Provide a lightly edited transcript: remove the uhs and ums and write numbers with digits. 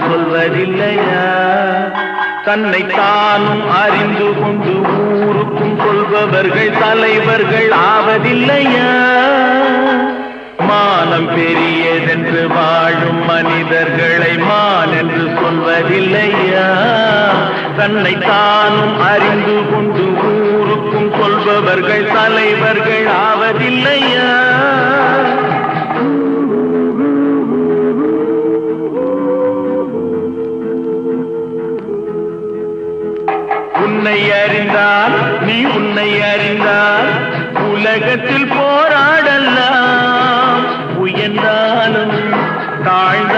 சொல்வதில்லையா? தன்னை தானும் அறிந்து கொண்டு ஊருக்கும் சொல்பவர்கள் தலைவர்கள் ஆவதில்லையா? மானம் பெரியதென்று வாழும் மனிதர்களை மான் என்று சொல்வதில்லையா? தன்னை தானும் அறிந்து கொண்டு ஊருக்கும் சொல்பவர்கள் தலைவர்கள் ஆவதில்லையா? உன்னை அறிந்தால் நீ உன்னை அறிந்தால் உலகத்தில் போராடலாம். உயர்ந்தாலும் தாழ்ந்தாலும்